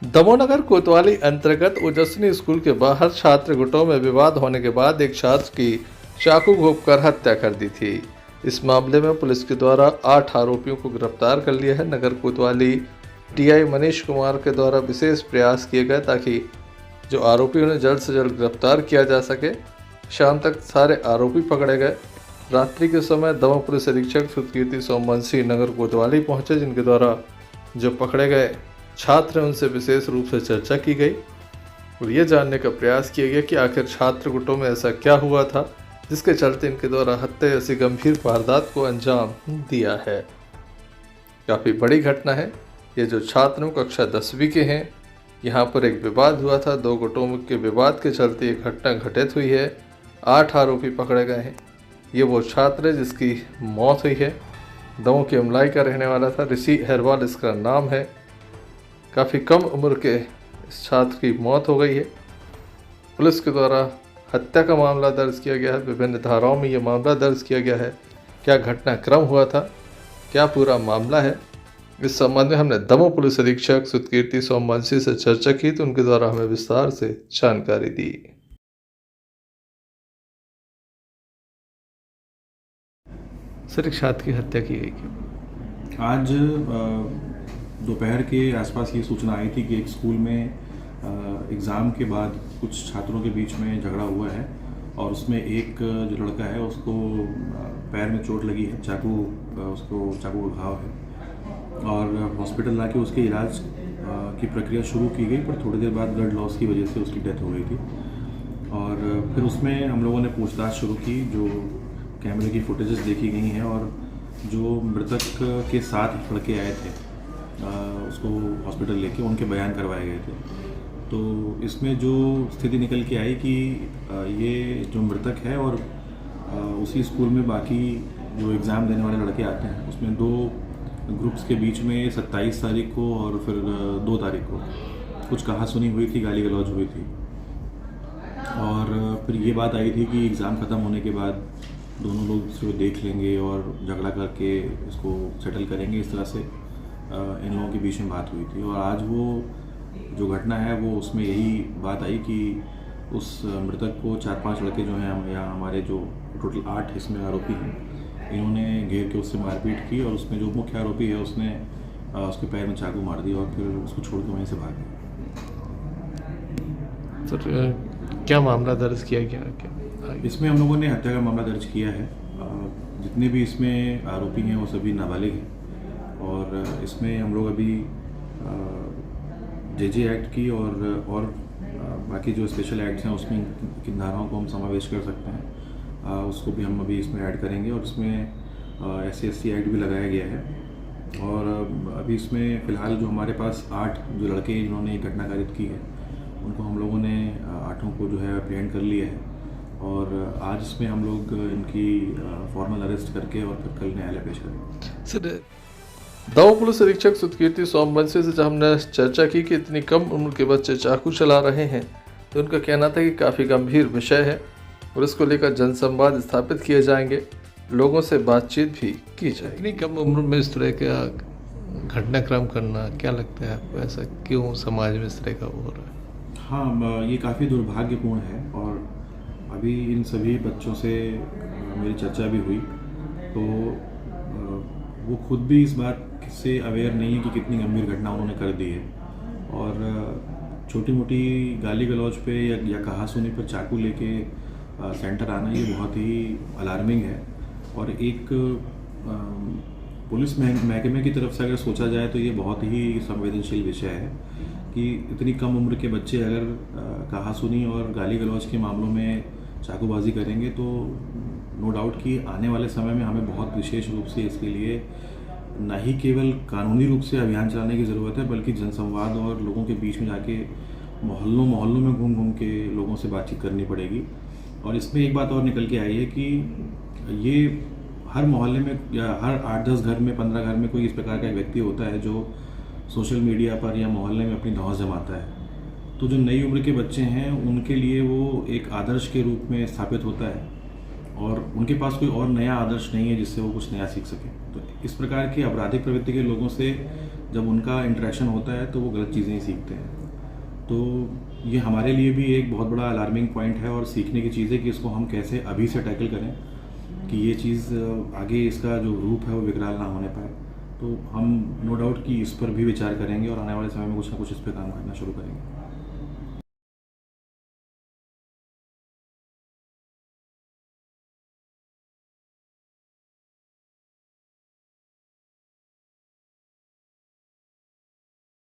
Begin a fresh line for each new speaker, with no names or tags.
दमोह कोतवाली अंतर्गत ओजस्विनी स्कूल के बाहर छात्र गुटों में विवाद होने के बाद एक छात्र की चाकू घोंपकर हत्या कर दी थी। इस मामले में पुलिस के द्वारा 8 आरोपियों को गिरफ्तार कर लिया है। नगर कोतवाली टीआई मनीष कुमार के द्वारा विशेष प्रयास किए गए ताकि जो आरोपी उन्हें जल्द से जल्द गिरफ्तार किया जा सके। शाम तक सारे आरोपी पकड़े गए। रात्रि के समय दमोह पुलिस अधीक्षक सुकीर्ति सोमवंशी नगर कोतवाली पहुंचे, जिनके द्वारा जो पकड़े गए छात्र उनसे विशेष रूप से चर्चा की गई और ये जानने का प्रयास किया गया कि आखिर छात्र गुटों में ऐसा क्या हुआ था जिसके चलते इनके द्वारा हत्या जैसी गंभीर वारदात को अंजाम दिया है। काफ़ी बड़ी घटना है। ये जो छात्रों कक्षा 10वीं के हैं, यहाँ पर एक विवाद हुआ था। 2 गुटों के विवाद के चलते ये घटना घटित हुई है। 8 आरोपी पकड़े गए हैं। ये वो छात्र है जिसकी मौत हुई है। दमोह के अमलाई का रहने वाला था। ऋषि अहरवाल इसका नाम है। काफ़ी कम उम्र के इस छात्र की मौत हो गई है। पुलिस के द्वारा हत्या का मामला दर्ज किया गया है। विभिन्न धाराओं में ये मामला दर्ज किया गया है। क्या घटनाक्रम हुआ था, क्या पूरा मामला है, इस संबंध में हमने दमोह पुलिस अधीक्षक सुकीर्ति सोमवंशी से चर्चा की तो उनके द्वारा हमें विस्तार से जानकारी दी। सर, एक छात्र की हत्या की गई क्यों?
आज दोपहर के आसपास ये सूचना आई थी कि एक स्कूल में एग्ज़ाम के बाद कुछ छात्रों के बीच में झगड़ा हुआ है और उसमें एक जो लड़का है उसको पैर में चोट लगी है, उसको चाकू का घाव है और हॉस्पिटल लाके उसके इलाज की प्रक्रिया शुरू की गई, पर थोड़ी देर बाद ब्लड लॉस की वजह से उसकी डेथ हो गई थी। और फिर उसमें हम लोगों ने पूछताछ शुरू की, जो कैमरे की फुटेजेस देखी गई हैं और जो मृतक के साथ लड़के आए थे उसको हॉस्पिटल लेके उनके बयान करवाए गए थे। तो इसमें जो स्थिति निकल के आई कि ये जो मृतक है और उसी स्कूल में बाकी जो एग्ज़ाम देने वाले लड़के आते हैं उसमें 2 ग्रुप्स के बीच में 27 तारीख को और फिर 2 तारीख को कुछ कहासुनी हुई थी, गाली गलौज हुई थी। और फिर ये बात आई थी कि एग्ज़ाम ख़त्म होने के बाद दोनों लोग दूसरे को देख लेंगे और झगड़ा करके इसको सेटल करेंगे। इस तरह से इन लोगों के बीच में बात हुई थी और आज वो जो घटना है वो उसमें यही बात आई कि उस मृतक को 4-5 लड़के जो हैं यहाँ हमारे जो टोटल 8 इसमें आरोपी हैं, इन्होंने घेर के उससे मारपीट की और उसमें जो मुख्य आरोपी है उसने उसके पैर में चाकू मार दिया और फिर उसको छोड़ के वहीं से भाग गया।
सर, क्या मामला दर्ज किया गया? क्या
इसमें हम लोगों ने हत्या का मामला दर्ज किया है। जितने भी इसमें आरोपी हैं वो सभी नाबालिग हैं और इसमें हम लोग अभी जेजे एक्ट की और बाकी जो स्पेशल एक्ट्स हैं उसमें किन धाराओं को हम समावेश कर सकते हैं उसको भी हम अभी इसमें ऐड करेंगे और इसमें SC/ST एक्ट भी लगाया गया है। और अभी इसमें फ़िलहाल जो हमारे पास 8 जो लड़के जिन्होंने ये घटना कारित की है उनको हम लोगों ने 8 को जो है अप्रहेंड कर लिया है और आज इसमें हम लोग इनकी फॉर्मल अरेस्ट करके और फिर कल न्यायालय पेश करेंगे।
सर, दमोह पुलिस अधीक्षक सुकीर्ति सोमवंशी से जब हमने चर्चा की कि इतनी कम उम्र के बच्चे चाकू चला रहे हैं तो उनका कहना था कि काफ़ी गंभीर विषय है और इसको लेकर जनसंवाद स्थापित किए जाएंगे, लोगों से बातचीत भी की जाए। इतनी कम उम्र में इस तरह का घटनाक्रम करना, क्या लगता है आपको? ऐसा क्यों समाज में इस तरह का हो रहा है?
हाँ, ये काफ़ी दुर्भाग्यपूर्ण है और अभी इन सभी बच्चों से मेरी चर्चा भी हुई तो वो खुद भी इस बात से अवेयर नहीं है कि कितनी गंभीर घटना उन्होंने कर दी है और छोटी मोटी गाली गलौज पे या कहासुनी पर चाकू लेके सेंटर आना ये बहुत ही अलार्मिंग है। और एक पुलिस महकमे की तरफ से अगर सोचा जाए तो ये बहुत ही संवेदनशील विषय है कि इतनी कम उम्र के बच्चे अगर कहासुनी और गाली गलौज के मामलों में चाकूबाजी करेंगे तो नो डाउट कि आने वाले समय में हमें बहुत विशेष रूप से इसके लिए न ही केवल कानूनी रूप से अभियान चलाने की ज़रूरत है बल्कि जनसंवाद और लोगों के बीच में जाके मोहल्लों में घूम घूम के लोगों से बातचीत करनी पड़ेगी। और इसमें एक बात और निकल के आई है कि ये हर मोहल्ले में या हर 8-10 घर में 15 घर में कोई इस प्रकार का एक व्यक्ति होता है जो सोशल मीडिया पर या मोहल्ले में अपनी धौंस जमाता है। तो जो नई उम्र के बच्चे हैं उनके लिए वो एक आदर्श के रूप में स्थापित होता है और उनके पास कोई और नया आदर्श नहीं है जिससे वो कुछ नया सीख सके। तो इस प्रकार की आपराधिक प्रवृत्ति के लोगों से जब उनका इंटरेक्शन होता है तो वो गलत चीज़ें ही सीखते हैं। तो ये हमारे लिए भी एक बहुत बड़ा अलार्मिंग पॉइंट है और सीखने की चीज़ है कि इसको हम कैसे अभी से टैकल करें कि ये चीज़ आगे इसका जो रूप है वो विकराल ना होने पाए। तो हम नो डाउट कि इस पर भी विचार करेंगे और आने वाले समय में कुछ ना कुछ इस पर काम करना शुरू करेंगे।